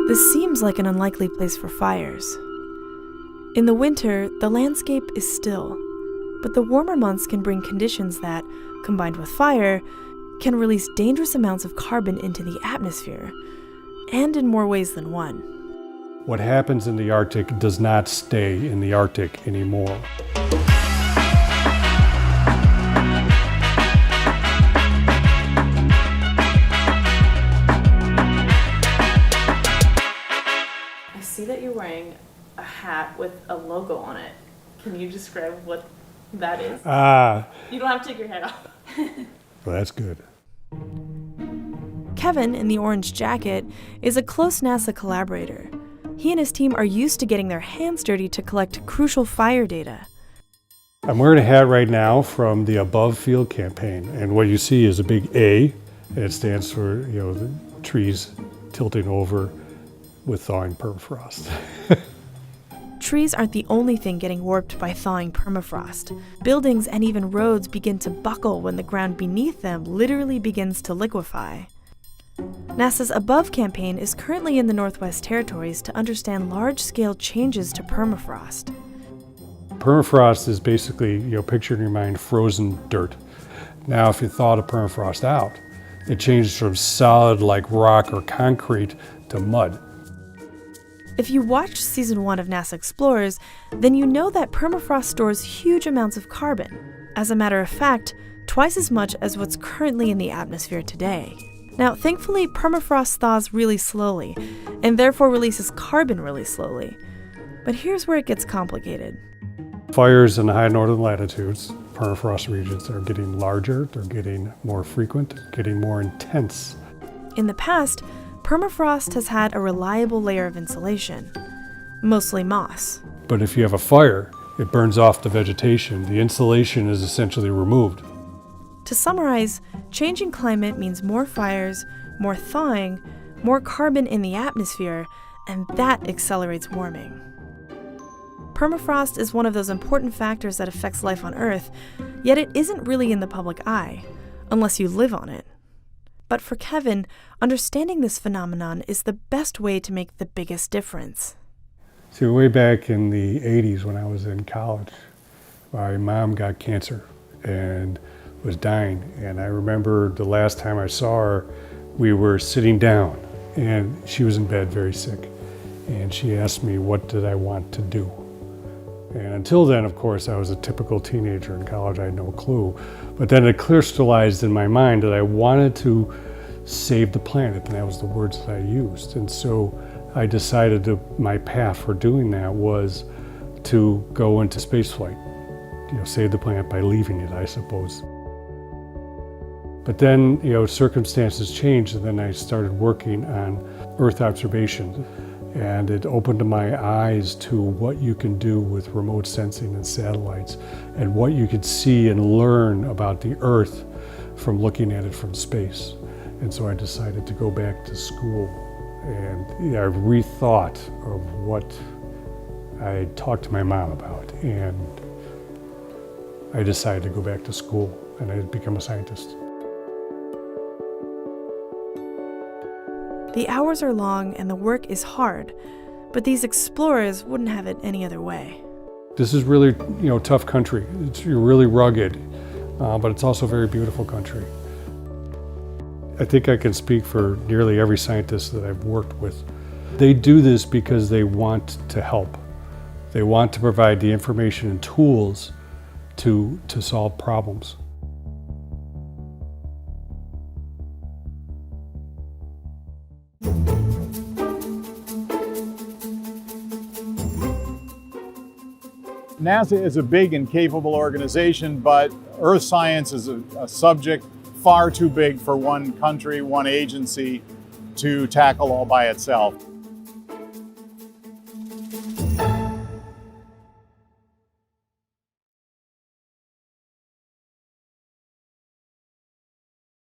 This seems like an unlikely place for fires. In the winter, the landscape is still, but the warmer months can bring conditions that, combined with fire, can release dangerous amounts of carbon into the atmosphere, and in more ways than one. What happens in the Arctic does not stay in the Arctic anymore. I see that you're wearing a hat with a logo on it. Can you describe what that is? You don't have to take your hat off. Well, that's good. Kevin, in the orange jacket, is a close NASA collaborator. He and his team are used to getting their hands dirty to collect crucial fire data. I'm wearing a hat right now from the Above Field campaign, and what you see is a big A, and it stands for, the trees tilting over with thawing permafrost. Trees aren't the only thing getting warped by thawing permafrost. Buildings and even roads begin to buckle when the ground beneath them literally begins to liquefy. NASA's Above campaign is currently in the Northwest Territories to understand large-scale changes to permafrost. Permafrost is basically, picture in your mind frozen dirt. Now, if you thaw the permafrost out, it changes from solid like rock or concrete to mud. If you watched season 1 of NASA Explorers, then you know that permafrost stores huge amounts of carbon. As a matter of fact, twice as much as what's currently in the atmosphere today. Now, thankfully, permafrost thaws really slowly, and therefore releases carbon really slowly. But here's where it gets complicated. Fires in the high northern latitudes, permafrost regions, are getting larger, they're getting more frequent, getting more intense. In the past, permafrost has had a reliable layer of insulation, mostly moss. But if you have a fire, it burns off the vegetation. The insulation is essentially removed. To summarize, changing climate means more fires, more thawing, more carbon in the atmosphere, and that accelerates warming. Permafrost is one of those important factors that affects life on Earth, yet it isn't really in the public eye, unless you live on it. But for Kevin, understanding this phenomenon is the best way to make the biggest difference. See, way back in the 80s when I was in college, my mom got cancer and was dying. And I remember the last time I saw her, we were sitting down and she was in bed very sick. And she asked me, what did I want to do? And until then, of course, I was a typical teenager in college. I had no clue. But then it crystallized in my mind that I wanted to save the planet, and that was the words that I used. And so I decided my path for doing that was to go into spaceflight, save the planet by leaving it, I suppose. But then, circumstances changed, and then I started working on Earth observation. And it opened my eyes to what you can do with remote sensing and satellites, and what you could see and learn about the Earth from looking at it from space. And so I decided to go back to school, and I rethought of what I talked to my mom about, and I decided to go back to school, and I had become a scientist. The hours are long and the work is hard, but these explorers wouldn't have it any other way. This is really, tough country. It's really rugged, but it's also a very beautiful country. I think I can speak for nearly every scientist that I've worked with. They do this because they want to help. They want to provide the information and tools to solve problems. NASA is a big and capable organization, but Earth science is a subject far too big for one country, one agency to tackle all by itself.